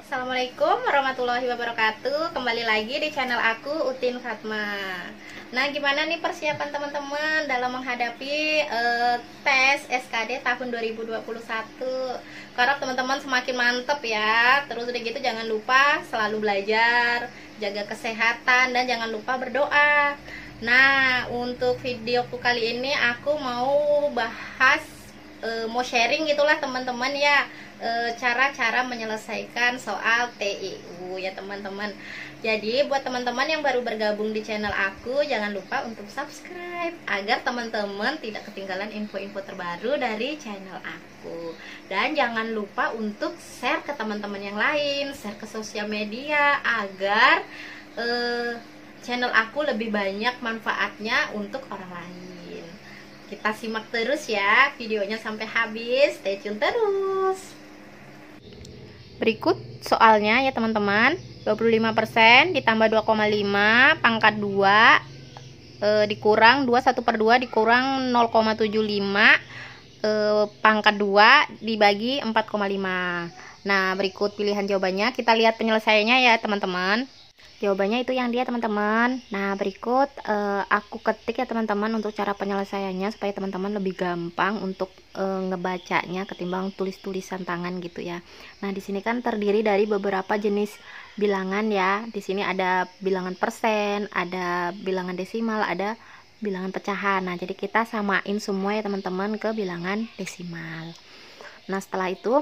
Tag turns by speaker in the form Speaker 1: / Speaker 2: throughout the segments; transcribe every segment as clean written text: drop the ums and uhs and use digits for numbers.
Speaker 1: Assalamualaikum warahmatullahi wabarakatuh. Kembali lagi di channel aku, Utin Fatma. Nah, gimana nih persiapan teman-teman dalam menghadapi tes SKD tahun 2021? Karena teman-teman semakin mantep ya. Terus udah gitu jangan lupa selalu belajar, jaga kesehatan, dan jangan lupa berdoa. Nah, untuk videoku kali ini aku mau bahas, mau sharing gitulah teman-teman ya, cara-cara menyelesaikan soal TIU ya teman-teman. Jadi buat teman-teman yang baru bergabung di channel aku, jangan lupa untuk subscribe agar teman-teman tidak ketinggalan info-info terbaru dari channel aku. Dan jangan lupa untuk share ke teman-teman yang lain, share ke sosial media agar channel aku lebih banyak manfaatnya untuk orang lain. Kita simak terus ya videonya sampai habis, stay tune terus. Berikut soalnya ya teman-teman. 25% ditambah 2,5 pangkat 2 dikurang 2 1/2 dikurang 0,75 pangkat 2 dibagi 4,5. Nah, berikut pilihan jawabannya. Kita lihat penyelesaiannya ya teman-teman. Jawabannya itu yang dia teman-teman. Nah, berikut aku ketik ya teman-teman untuk cara penyelesaiannya supaya teman-teman lebih gampang untuk ngebacanya ketimbang tulis-tulisan tangan gitu ya. Nah, di sini kan terdiri dari beberapa jenis bilangan ya. Di sini ada bilangan persen, ada bilangan desimal, ada bilangan pecahan. Nah, jadi kita samain semua ya teman-teman ke bilangan desimal. Nah, setelah itu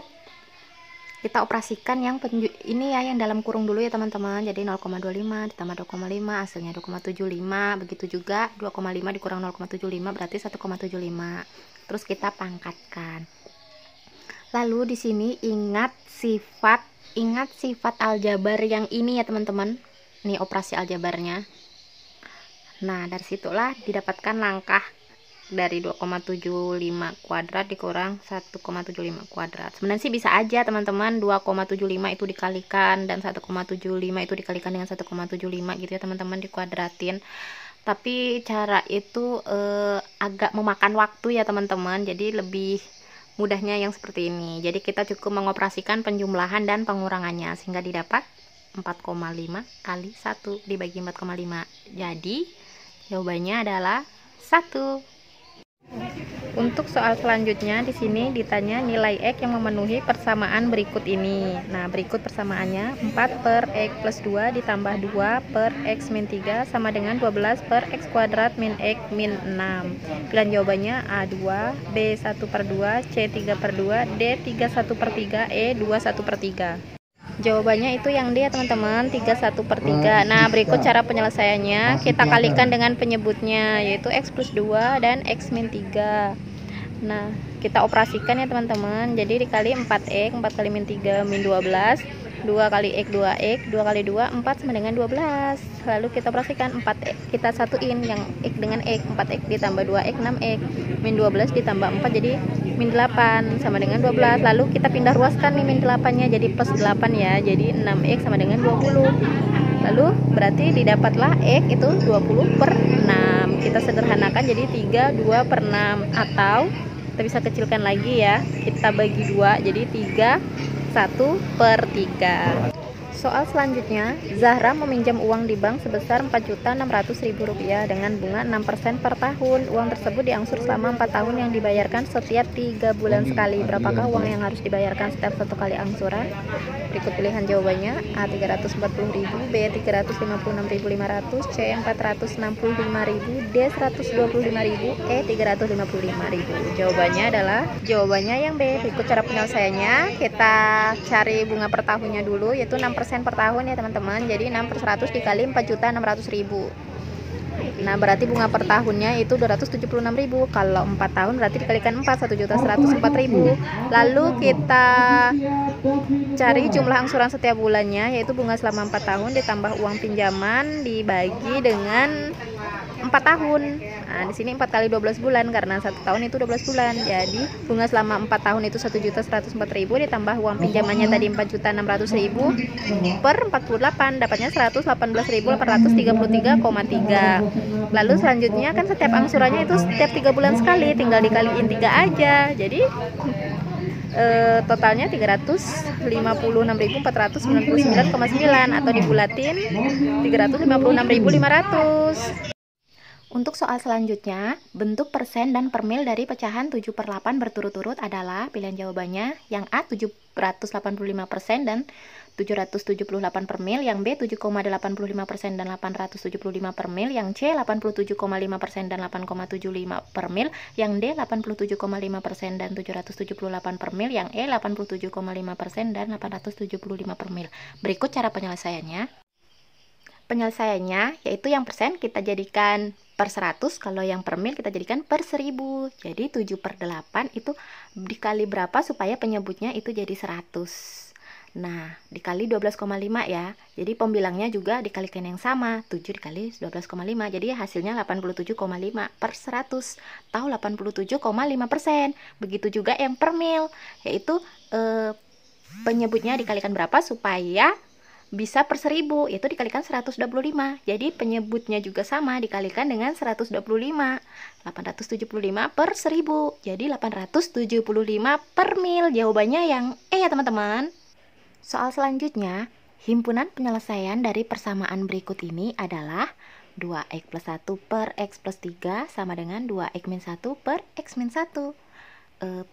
Speaker 1: kita operasikan yang ini ya, yang dalam kurung dulu ya teman-teman. Jadi 0,25 ditambah 2,5 hasilnya 2,75. Begitu juga 2,5 dikurang 0,75 berarti 1,75. Terus kita pangkatkan. Lalu di sini ingat sifat aljabar yang ini ya teman-teman. Ini operasi aljabarnya. Nah, dari situlah didapatkan langkah dari 2,75 kuadrat dikurang 1,75 kuadrat. Sebenarnya sih bisa aja teman-teman 2,75 itu dikalikan dan 1,75 itu dikalikan dengan 1,75 gitu ya teman-teman, dikuadratin. Tapi cara itu agak memakan waktu ya teman-teman. Jadi lebih mudahnya yang seperti ini. Jadi kita cukup mengoperasikan penjumlahan dan pengurangannya sehingga didapat 4,5 kali 1 dibagi 4,5. Jadi jawabannya adalah 1. Untuk soal selanjutnya di sini ditanya nilai X yang memenuhi persamaan berikut ini. Nah, berikut persamaannya 4/X+2 ditambah 2/X-3 sama dengan 12/X² min X min 6. Pilihan jawabannya A2, B 1/2, C 3/2, D 1/3, E 1/3. Jawabannya itu yang D ya teman-teman, 1/3. Nah, berikut cara penyelesaiannya. Kita kalikan dengan penyebutnya yaitu X+2 dan X-3. Nah, kita operasikan ya teman-teman. Jadi dikali 4X, 4 kali min 3 min 12, 2 kali X 2X, 2 kali 2 4 sama dengan 12. Lalu kita operasikan 4X, kita satuin yang X dengan X, 4X ditambah 2X 6X, min 12 ditambah 4 jadi min 8 sama dengan 12. Lalu kita pindah ruaskan nih min 8-nya jadi plus 8 ya. Jadi 6X sama dengan 20. Lalu berarti didapatlah X itu 20/6. Kita sederhanakan jadi 32/6 atau kita bisa kecilkan lagi ya. Kita bagi 2 jadi 3 1/3. Soal selanjutnya, Zahra meminjam uang di bank sebesar Rp4.600.000 dengan bunga 6% per tahun. Uang tersebut diangsur selama 4 tahun yang dibayarkan setiap 3 bulan sekali. Berapakah uang yang harus dibayarkan setiap 1 kali angsuran? Berikut pilihan jawabannya. A 340.000, B 356.500, C 465.000, D 125.000, E 355.000. Jawabannya yang B. Berikut cara penyelesaiannya. Kita cari bunga per tahunnya dulu yaitu 6% per tahun ya teman-teman. Jadi 6/100 dikali 4.600.000. Nah, berarti bunga per tahunnya itu 276.000. Kalau 4 tahun berarti dikalikan 4, 1.104.000. Lalu kita cari jumlah angsuran setiap bulannya yaitu bunga selama 4 tahun ditambah uang pinjaman dibagi dengan 4 tahun. Nah, di sini 4 kali 12 bulan karena 1 tahun itu 12 bulan. Jadi bunga selama 4 tahun itu 1.104.000 ditambah uang pinjamannya tadi 4.600.000 per 48 dapatnya 118.833,3. Lalu selanjutnya kan setiap angsurannya itu setiap 3 bulan sekali, tinggal dikaliin 3 aja. Jadi Totalnya 356.499,9 atau dibulatin 356.500. Untuk soal selanjutnya, bentuk persen dan per mil dari pecahan 7/8 berturut-turut adalah pilihan jawabannya yang A 785% dan 778 per mil, yang B 7,85% dan 875 per mil, yang C 87,5% dan 8,75 per mil, yang D 87,5% dan 778 per mil, yang E 87,5% dan 875 per mil. Berikut cara penyelesaiannya. Penyelesaiannya yaitu yang persen kita jadikan per 100, kalau yang per mil kita jadikan per 1000. Jadi 7/8 itu dikali berapa supaya penyebutnya itu jadi 100. Nah, dikali 12,5 ya. Jadi pembilangnya juga dikalikan yang sama, 7 dikali 12,5. Jadi hasilnya 87,5 per 100 atau 87,5%. Begitu juga yang per mil, yaitu penyebutnya dikalikan berapa supaya bisa per 1000, itu dikalikan 125. Jadi penyebutnya juga sama, dikalikan dengan 125. 875 per 1000. Jadi 875 per mil. Jawabannya yang E ya teman-teman. Soal selanjutnya, himpunan penyelesaian dari persamaan berikut ini adalah 2x plus 1 per x plus 3 sama dengan 2x min 1 per x min 1.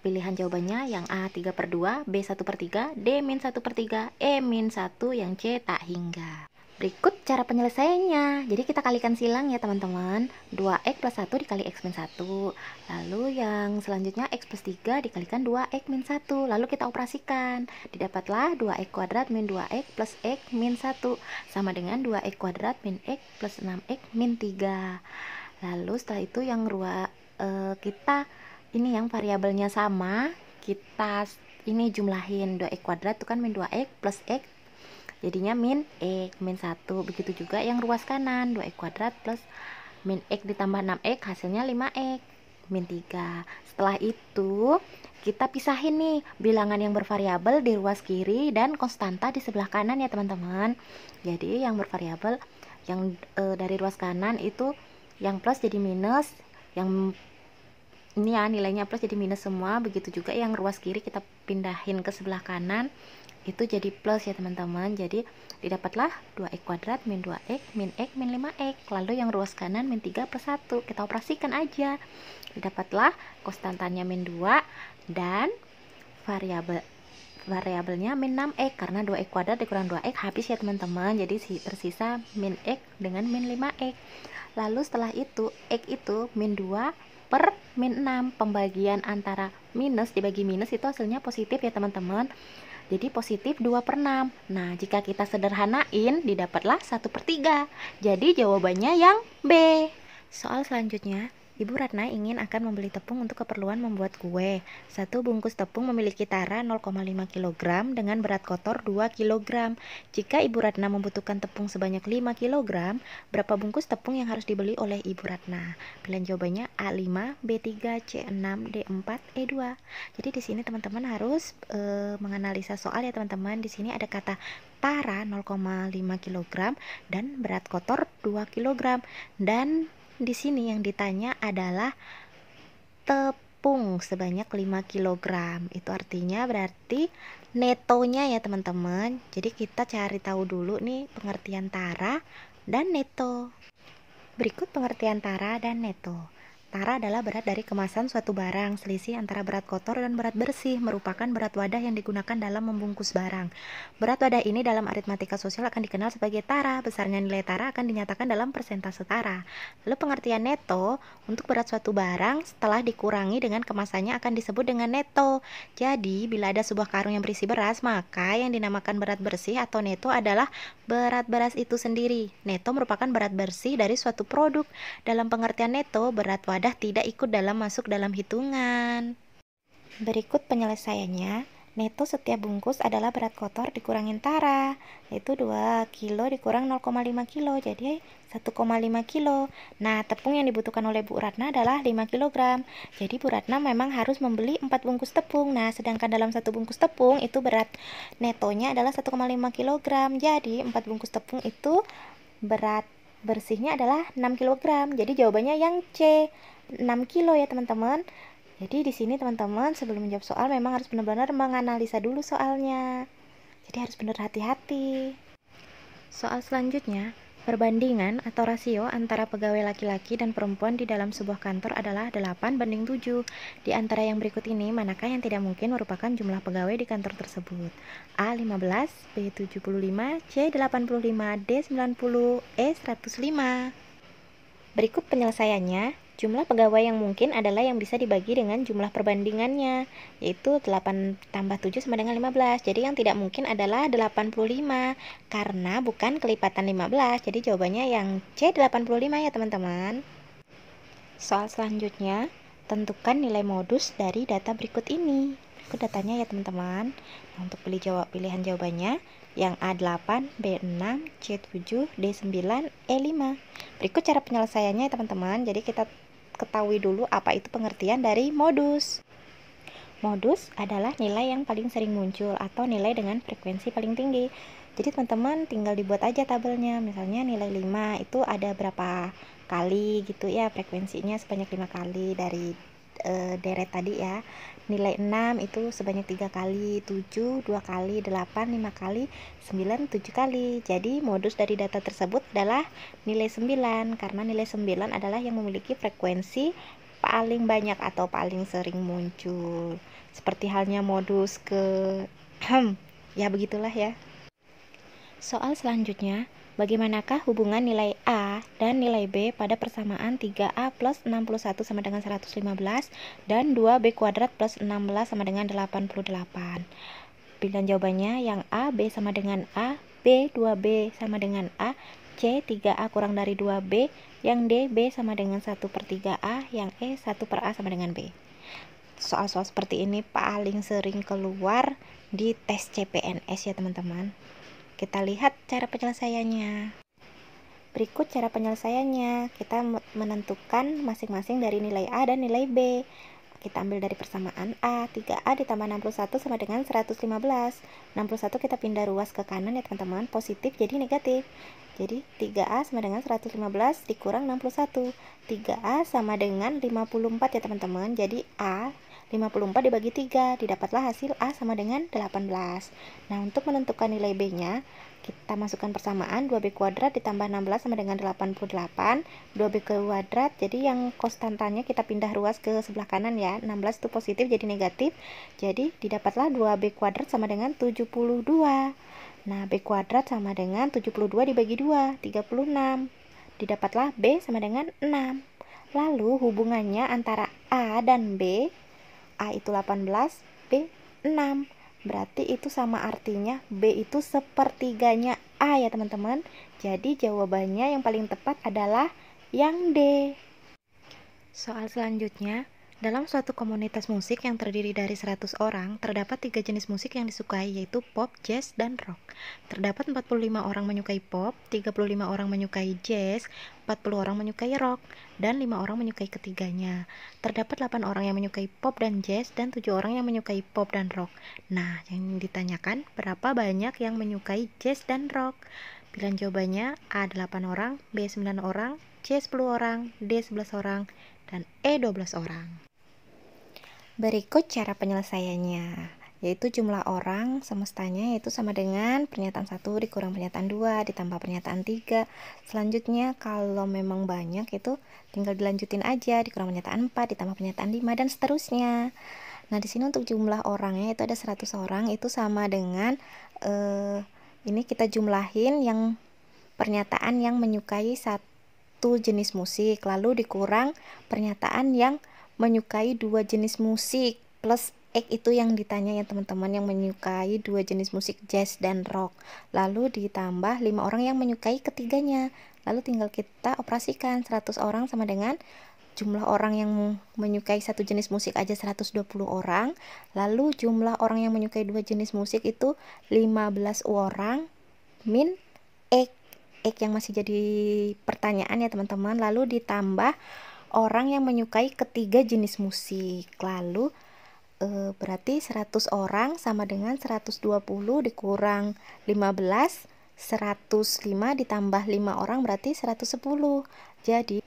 Speaker 1: Pilihan jawabannya yang A 3/2, B 1/3, D min 1/3, E min 1, yang C tak hingga. Berikut cara penyelesaiannya. Jadi kita kalikan silang ya teman-teman. 2x plus 1 dikali x min 1. Lalu yang selanjutnya x plus 3 dikalikan 2x min 1. Lalu kita operasikan. Didapatlah 2x kuadrat min 2x plus x min 1 sama dengan 2x kuadrat min x plus 6x min 3. Lalu setelah itu yang kita ini yang variabelnya sama, kita ini jumlahin 2x kuadrat itu kan min 2x plus x, jadinya min x min 1. Begitu juga yang ruas kanan, 2x kuadrat plus min x ditambah 6x hasilnya 5x min 3. Setelah itu kita pisahin nih bilangan yang bervariabel di ruas kiri dan konstanta di sebelah kanan ya teman-teman. Jadi yang bervariabel yang dari ruas kanan itu yang plus jadi minus, yang ini ya nilainya plus jadi minus semua. Begitu juga yang ruas kiri kita pindahin ke sebelah kanan itu jadi plus ya teman-teman. Jadi didapatlah 2x kuadrat min 2x min x min 5x. Lalu yang ruas kanan min 3 plus 1, kita operasikan aja. Didapatlah konstantanya min 2 dan variabelnya min 6x, karena 2x kuadrat dikurang 2x habis ya teman-teman. Jadi tersisa min x dengan min 5x. Lalu setelah itu x itu min 2 per min 6, pembagian antara minus dibagi minus itu hasilnya positif ya teman-teman. Jadi positif 2/6. Nah, jika kita sederhanain didapatlah 1/3. Jadi jawabannya yang B. Soal selanjutnya, Ibu Ratna ingin akan membeli tepung untuk keperluan membuat kue. Satu bungkus tepung memiliki tara 0,5 kg dengan berat kotor 2 kg. Jika Ibu Ratna membutuhkan tepung sebanyak 5 kg, berapa bungkus tepung yang harus dibeli oleh Ibu Ratna? Pilihan jawabannya A5, B3, C6, D4, E2. Jadi di sini teman-teman harus menganalisa soal ya teman-teman. Di sini ada kata tara 0,5 kg dan berat kotor 2 kg. Dan di sini yang ditanya adalah tepung sebanyak 5 kg. Itu artinya berarti netonya ya teman-teman. Jadi kita cari tahu dulu nih pengertian tara dan neto. Berikut pengertian tara dan neto. Tara adalah berat dari kemasan suatu barang. Selisih antara berat kotor dan berat bersih merupakan berat wadah yang digunakan dalam membungkus barang. Berat wadah ini dalam aritmatika sosial akan dikenal sebagai tara. Besarnya nilai tara akan dinyatakan dalam persentase tara. Lalu pengertian neto, untuk berat suatu barang setelah dikurangi dengan kemasannya akan disebut dengan neto. Jadi bila ada sebuah karung yang berisi beras, maka yang dinamakan berat bersih atau neto adalah berat beras itu sendiri. Neto merupakan berat bersih dari suatu produk. Dalam pengertian neto, berat wadah tidak ikut masuk dalam hitungan. Berikut penyelesaiannya. Neto setiap bungkus adalah berat kotor dikurangin tara, yaitu 2 kilo dikurang 0,5 kilo, jadi 1,5 kilo. Nah, tepung yang dibutuhkan oleh Bu Ratna adalah 5 kg. Jadi Bu Ratna memang harus membeli 4 bungkus tepung. Nah, sedangkan dalam satu bungkus tepung itu berat netonya adalah 1,5 kg. Jadi 4 bungkus tepung itu berat bersihnya adalah 6 kg. Jadi jawabannya yang C, 6 kilo ya teman-teman. Jadi di sini teman-teman sebelum menjawab soal memang harus benar-benar menganalisa dulu soalnya. Jadi harus benar hati-hati. Soal selanjutnya, perbandingan atau rasio antara pegawai laki-laki dan perempuan di dalam sebuah kantor adalah 8:7. Di antara yang berikut ini, manakah yang tidak mungkin merupakan jumlah pegawai di kantor tersebut? A. 15, B. 75, C. 85, D. 90, E. 105. Berikut penyelesaiannya. Jumlah pegawai yang mungkin adalah yang bisa dibagi dengan jumlah perbandingannya, yaitu 8 tambah 7 sama dengan 15. Jadi yang tidak mungkin adalah 85, karena bukan kelipatan 15. Jadi jawabannya yang C, 85 ya teman-teman. Soal selanjutnya, tentukan nilai modus dari data berikut ini. Berikut datanya ya teman-teman. Nah, untuk pilihan jawabannya, yang A8, B6, C7, D9, E5. Berikut cara penyelesaiannya ya teman-teman. Jadi kita ketahui dulu apa itu pengertian dari modus. Modus adalah nilai yang paling sering muncul atau nilai dengan frekuensi paling tinggi. Jadi teman-teman tinggal dibuat aja tabelnya. Misalnya nilai 5 itu ada berapa kali gitu ya, frekuensinya sebanyak 5 kali dari deret tadi ya. Nilai 6 itu sebanyak 3 kali, 7 2 kali, 8 5 kali, 9 7 kali. Jadi modus dari data tersebut adalah nilai 9, karena nilai 9 adalah yang memiliki frekuensi paling banyak atau paling sering muncul. Seperti halnya modus ke ya begitulah ya. Soal selanjutnya, bagaimanakah hubungan nilai A dan nilai B pada persamaan 3A plus 61 sama dengan 115 dan 2B kuadrat plus 16 sama dengan 88? Pilihan jawabannya yang A, B sama dengan A, B, 2B sama dengan A, C, 3A kurang dari 2B, yang D, B sama dengan 1/3A, yang E, 1/A sama dengan B. Soal-soal seperti ini paling sering keluar di tes CPNS ya teman-teman. Kita lihat cara penyelesaiannya. Berikut cara penyelesaiannya. Kita menentukan masing-masing dari nilai A dan nilai B. Kita ambil dari persamaan A. 3A ditambah 61 sama dengan 115. 61 kita pindah ruas ke kanan ya teman-teman. Positif jadi negatif. Jadi 3A sama dengan 115 dikurang 61. 3A sama dengan 54 ya teman-teman. Jadi A 54 dibagi 3, didapatlah hasil A sama dengan 18. Nah, untuk menentukan nilai B-nya, kita masukkan persamaan 2B kuadrat ditambah 16 sama dengan 88. 2B kuadrat, jadi yang konstantannya kita pindah ruas ke sebelah kanan ya. 16 itu positif jadi negatif. Jadi didapatlah 2B kuadrat sama dengan 72. Nah, B kuadrat sama dengan 72 dibagi 2, 36. Didapatlah B sama dengan 6. Lalu hubungannya antara A dan B, A itu 18, B 6. Berarti itu sama artinya B itu sepertiganya A ya teman-teman. Jadi jawabannya yang paling tepat adalah yang D. Soal selanjutnya, dalam suatu komunitas musik yang terdiri dari 100 orang, terdapat 3 jenis musik yang disukai, yaitu pop, jazz, dan rock. Terdapat 45 orang menyukai pop, 35 orang menyukai jazz, 40 orang menyukai rock, dan 5 orang menyukai ketiganya. Terdapat 8 orang yang menyukai pop dan jazz, dan 7 orang yang menyukai pop dan rock. Nah, yang ditanyakan, berapa banyak yang menyukai jazz dan rock? Pilihan jawabannya A 8 orang, B 9 orang, C 10 orang, D 11 orang, dan E 12 orang. Berikut cara penyelesaiannya, yaitu jumlah orang semestanya yaitu sama dengan pernyataan 1 dikurang pernyataan 2 ditambah pernyataan 3. Selanjutnya kalau memang banyak itu tinggal dilanjutin aja, dikurang pernyataan 4 ditambah pernyataan 5 dan seterusnya. Nah, di sini untuk jumlah orangnya itu ada 100 orang, itu sama dengan ini kita jumlahin yang pernyataan yang menyukai satu jenis musik, lalu dikurang pernyataan yang menyukai 2 jenis musik, plus X itu yang ditanya ya teman-teman, yang menyukai 2 jenis musik jazz dan rock, lalu ditambah 5 orang yang menyukai ketiganya. Lalu tinggal kita operasikan, 100 orang sama dengan jumlah orang yang menyukai satu jenis musik aja 120 orang, lalu jumlah orang yang menyukai 2 jenis musik itu 15 orang min X yang masih jadi pertanyaan ya teman-teman, lalu ditambah orang yang menyukai ketiga jenis musik. Lalu berarti 100 orang sama dengan 120 dikurang 15, 105 ditambah 5 orang berarti 110. Jadi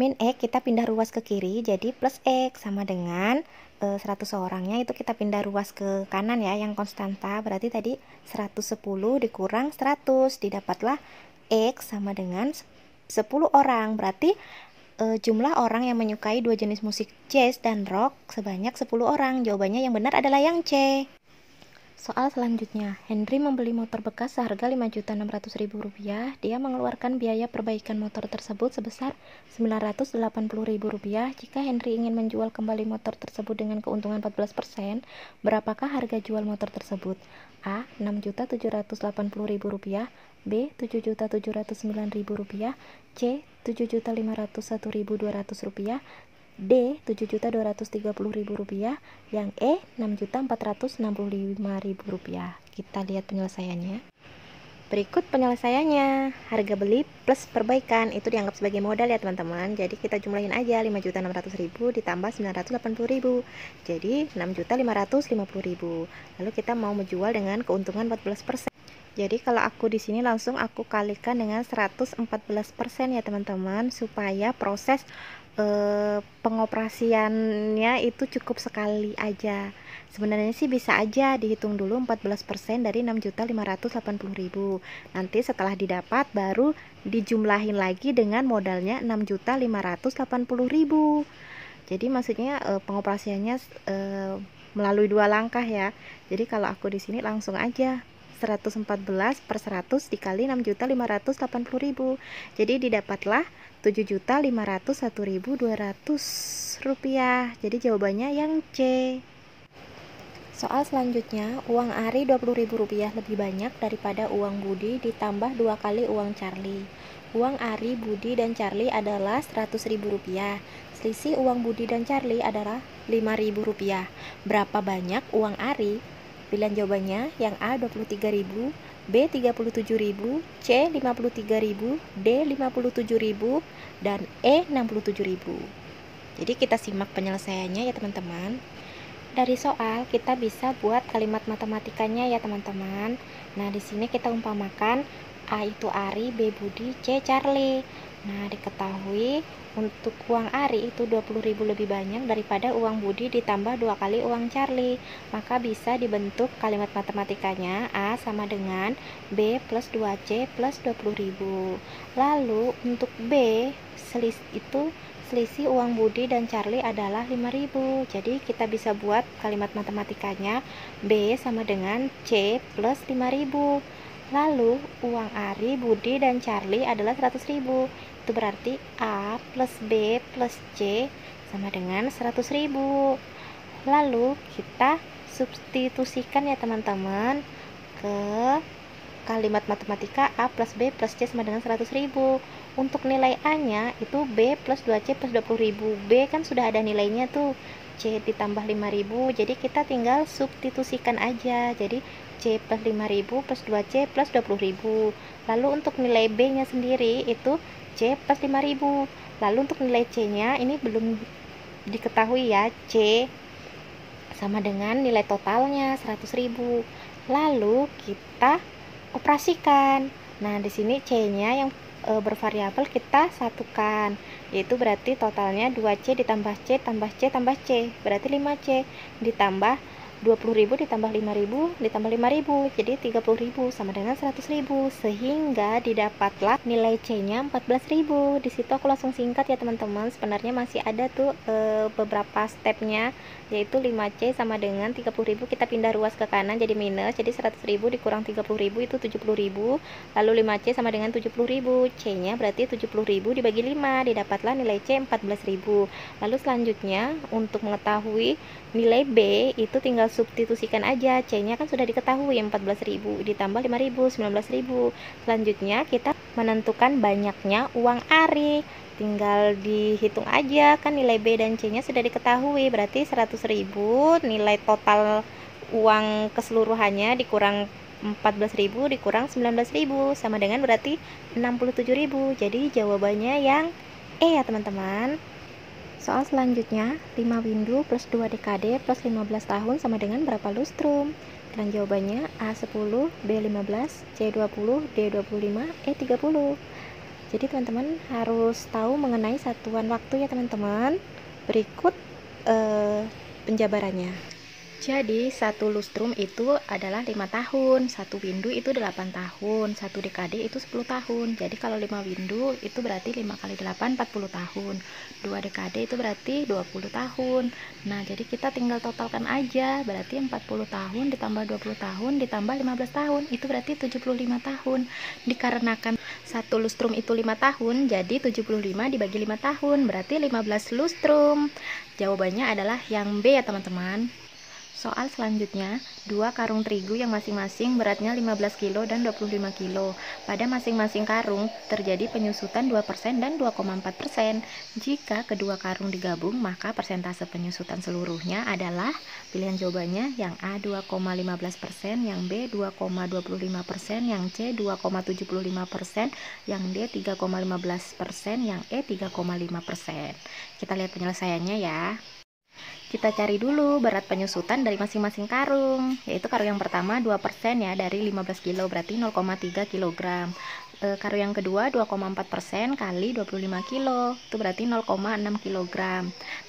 Speaker 1: Min X kita pindah ruas ke kiri, jadi plus X sama dengan 100 orangnya itu kita pindah ruas ke kanan ya, yang konstanta. Berarti tadi 110 dikurang 100, didapatlah X sama dengan 10 orang. Berarti jumlah orang yang menyukai dua jenis musik jazz dan rock sebanyak 10 orang. Jawabannya yang benar adalah yang C. Soal selanjutnya, Henry membeli motor bekas seharga Rp5.600.000. Dia mengeluarkan biaya perbaikan motor tersebut sebesar Rp980.000. Jika Henry ingin menjual kembali motor tersebut dengan keuntungan 14%, berapakah harga jual motor tersebut? A. Rp6.780.000, B. Rp7.709.000, C. Rp7.501.200, D. Rp7.230.000, yang E. Rp6.465.000. Kita lihat penyelesaiannya. Berikut penyelesaiannya. Harga beli plus perbaikan itu dianggap sebagai modal ya teman-teman. Jadi kita jumlahin aja 5.600.000 ditambah 980.000. Jadi 6.550.000. Lalu kita mau menjual dengan keuntungan 14%. Jadi kalau aku di sini langsung aku kalikan dengan 114% ya teman-teman, supaya proses pengoperasiannya itu cukup sekali aja. Sebenarnya sih bisa aja dihitung dulu 14% dari 6.580.000. Nanti setelah didapat baru dijumlahin lagi dengan modalnya 6.580.000. Jadi maksudnya pengoperasiannya melalui dua langkah ya. Jadi kalau aku di sini langsung aja 114 per 100 dikali 6.580.000. Jadi didapatlah Rp7.501.200. Jadi jawabannya yang C. Soal selanjutnya, uang Ari Rp20.000 lebih banyak daripada uang Budi ditambah 2 kali uang Charlie. Uang Ari, Budi, dan Charlie adalah Rp100.000. Selisih uang Budi dan Charlie adalah Rp5.000. Berapa banyak uang Ari? Pilihan jawabannya yang A 23.000, B 37.000, C 53.000, D 57.000, dan E 67.000. Jadi kita simak penyelesaiannya ya teman-teman. Dari soal kita bisa buat kalimat matematikanya ya teman-teman. Nah, di sini kita umpamakan A itu Ari, B Budi, C Charlie. Nah, diketahui untuk uang Ari itu 20.000 lebih banyak daripada uang Budi ditambah 2 kali uang Charlie. Maka bisa dibentuk kalimat matematikanya A sama dengan B plus 2C plus 20.000. Lalu untuk B selisih uang Budi dan Charlie adalah 5.000. Jadi kita bisa buat kalimat matematikanya B sama dengan C plus 5.000. Lalu uang Ari, Budi, dan Charlie adalah 100.000. Itu berarti A plus B plus C sama dengan 100.000. Lalu kita substitusikan ya teman-teman ke kalimat matematika A plus B plus C sama dengan 100.000. Untuk nilai A nya itu B plus 2C plus 20.000. B kan sudah ada nilainya tuh, C ditambah 5.000. Jadi kita tinggal substitusikan aja. Jadi C plus 5.000 plus 2C plus 20.000. Lalu untuk nilai B nya sendiri itu C plus 5.000. Lalu untuk nilai C nya ini belum diketahui ya. C sama dengan nilai totalnya 100.000. Lalu kita operasikan. Nah, di sini C nya yang bervariabel kita satukan, yaitu berarti totalnya 2C ditambah C tambah C tambah C, berarti 5C ditambah 20.000 ditambah 5.000 ditambah 5.000, jadi 30.000 sama dengan 100.000, sehingga didapatlah nilai C nya 14.000. Disitu aku langsung singkat ya teman-teman. Sebenarnya masih ada tuh beberapa stepnya, yaitu 5C sama dengan 30.000, kita pindah ruas ke kanan jadi minus, jadi 100.000 dikurang 30.000 itu 70.000. Lalu 5C sama dengan 70.000, C nya berarti 70.000 dibagi 5, didapatlah nilai C 14.000. Lalu selanjutnya untuk mengetahui nilai B itu tinggal substitusikan aja. C nya kan sudah diketahui 14.000 ditambah 5.000 19.000. Selanjutnya kita menentukan banyaknya uang Ari, tinggal dihitung aja kan nilai B dan C nya sudah diketahui, berarti 100.000 nilai total uang keseluruhannya dikurang 14.000 dikurang 19.000 sama dengan berarti 67.000. Jadi jawabannya yang E ya teman-teman. Soal selanjutnya, 5 windu plus 2 dekade plus 15 tahun sama dengan berapa lustrum? Dan jawabannya A10, B15, C20, D25, E30. Jadi teman-teman harus tahu mengenai satuan waktu ya teman-teman. Berikut penjabarannya. Jadi satu lustrum itu adalah 5 tahun, satu windu itu 8 tahun, satu dekade itu 10 tahun. Jadi kalau 5 windu itu berarti 5 kali 8 40 tahun, 2 dekade itu berarti 20 tahun. Nah jadi kita tinggal totalkan aja, berarti 40 tahun ditambah 20 tahun ditambah 15 tahun itu berarti 75 tahun. Dikarenakan satu lustrum itu 5 tahun, jadi 75 dibagi 5 tahun berarti 15 lustrum. Jawabannya adalah yang B ya teman-teman. Soal selanjutnya, 2 karung terigu yang masing-masing beratnya 15 kg dan 25 kg. Pada masing-masing karung terjadi penyusutan 2% dan 2,4%. Jika kedua karung digabung, maka persentase penyusutan seluruhnya adalah pilihan jawabannya yang A 2,15%, yang B 2,25%, yang C 2,75%, yang D 3,15%, yang E 3,5%. Kita lihat penyelesaiannya ya. Kita cari dulu berat penyusutan dari masing-masing karung, yaitu karung yang pertama 2% ya, dari 15 kg berarti 0,3 kg. Karung yang kedua 2,4% kali 25 kg, itu berarti 0,6 kg.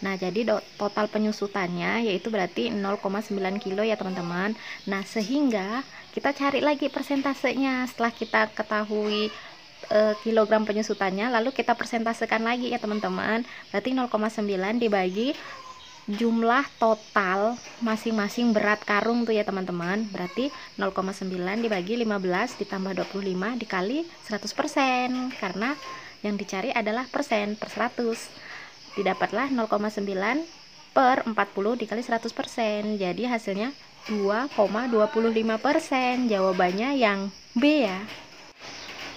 Speaker 1: Nah jadi total penyusutannya yaitu berarti 0,9 kg ya teman-teman. Nah sehingga kita cari lagi persentasenya setelah kita ketahui kilogram penyusutannya, lalu kita persentasekan lagi ya teman-teman. Berarti 0,9 dibagi jumlah total masing-masing berat karung tuh ya teman-teman, berarti 0,9 dibagi 15 ditambah 25 dikali 100%, karena yang dicari adalah persen per 100. Didapatlah 0,9 per 40 dikali 100%, jadi hasilnya 2,25%. Jawabannya yang B ya.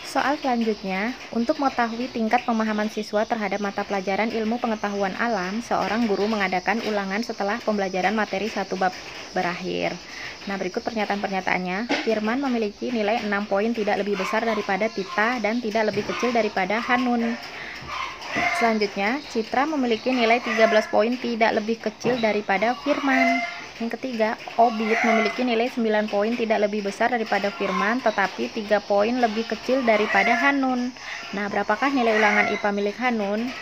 Speaker 1: Soal selanjutnya, untuk mengetahui tingkat pemahaman siswa terhadap mata pelajaran ilmu pengetahuan alam, seorang guru mengadakan ulangan setelah pembelajaran materi satu bab berakhir. Nah, berikut pernyataan-pernyataannya. Firman memiliki nilai 6 poin tidak lebih besar daripada Tita dan tidak lebih kecil daripada Hanun. Selanjutnya, Citra memiliki nilai 13 poin tidak lebih kecil daripada Firman. Yang ketiga, Obit memiliki nilai 9 poin tidak lebih besar daripada Firman, tetapi 3 poin lebih kecil daripada Hanun. Nah, berapakah nilai ulangan IPA milik Hanun?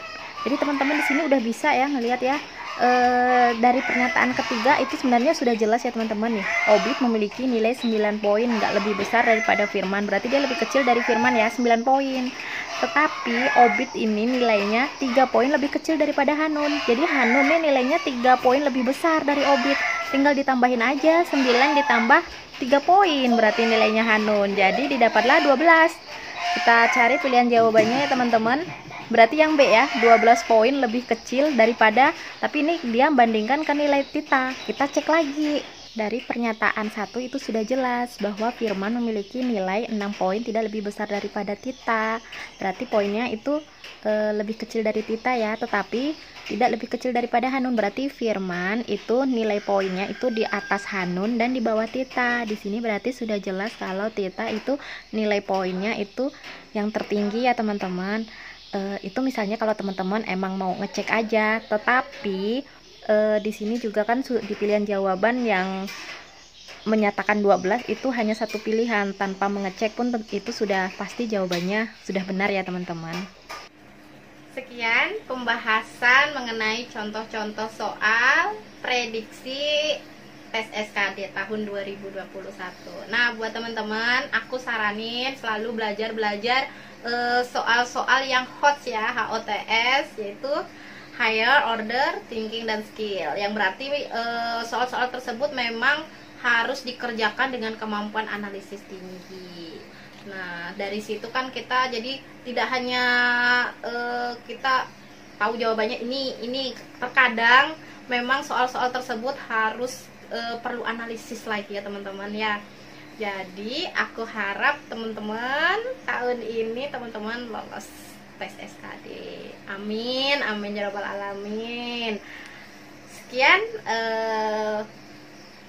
Speaker 1: Jadi teman-teman di sini udah bisa ya ngelihat ya. Dari pernyataan ketiga itu sebenarnya sudah jelas ya teman-teman nih. Obit memiliki nilai 9 poin nggak lebih besar daripada Firman, berarti dia lebih kecil dari Firman ya, 9 poin. Tetapi Obit ini nilainya 3 poin lebih kecil daripada Hanun. Jadi Hanun ini nilainya 3 poin lebih besar dari Obit. Tinggal ditambahin aja 9 ditambah 3 poin berarti nilainya Hanun. Jadi didapatlah 12. Kita cari pilihan jawabannya ya teman-teman. Berarti yang B ya, 12 poin lebih kecil daripada, tapi ini dia bandingkan ke nilai Tita. Kita cek lagi. Dari pernyataan 1 itu sudah jelas bahwa Firman memiliki nilai 6 poin tidak lebih besar daripada Tita. Berarti poinnya itu lebih kecil dari Tita ya, tetapi tidak lebih kecil daripada Hanun. Berarti Firman itu nilai poinnya itu di atas Hanun dan di bawah Tita. Di sini berarti sudah jelas kalau Tita itu nilai poinnya itu yang tertinggi ya teman-teman. Itu misalnya kalau teman-teman emang mau ngecek aja, tetapi di sini juga kan di pilihan jawaban yang menyatakan 12 itu hanya satu pilihan, tanpa mengecek pun itu sudah pasti jawabannya sudah benar ya teman-teman. Sekian pembahasan mengenai contoh-contoh soal prediksi tes SKD tahun 2021. Nah, buat teman-teman, aku saranin selalu belajar soal-soal yang hot ya, HOTS, yaitu Higher Order Thinking dan Skill. Yang berarti soal-soal tersebut memang harus dikerjakan dengan kemampuan analisis tinggi. Nah, dari situ kan kita jadi tidak hanya kita tahu jawabannya ini terkadang memang soal-soal tersebut harus perlu analisis lagi ya teman-teman ya. Jadi aku harap teman-teman tahun ini teman-teman lolos tes SKD. Amin, amin ya rabbal alamin. Sekian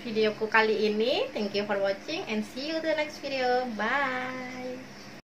Speaker 1: videoku kali ini. Thank you for watching and see you the next video. Bye.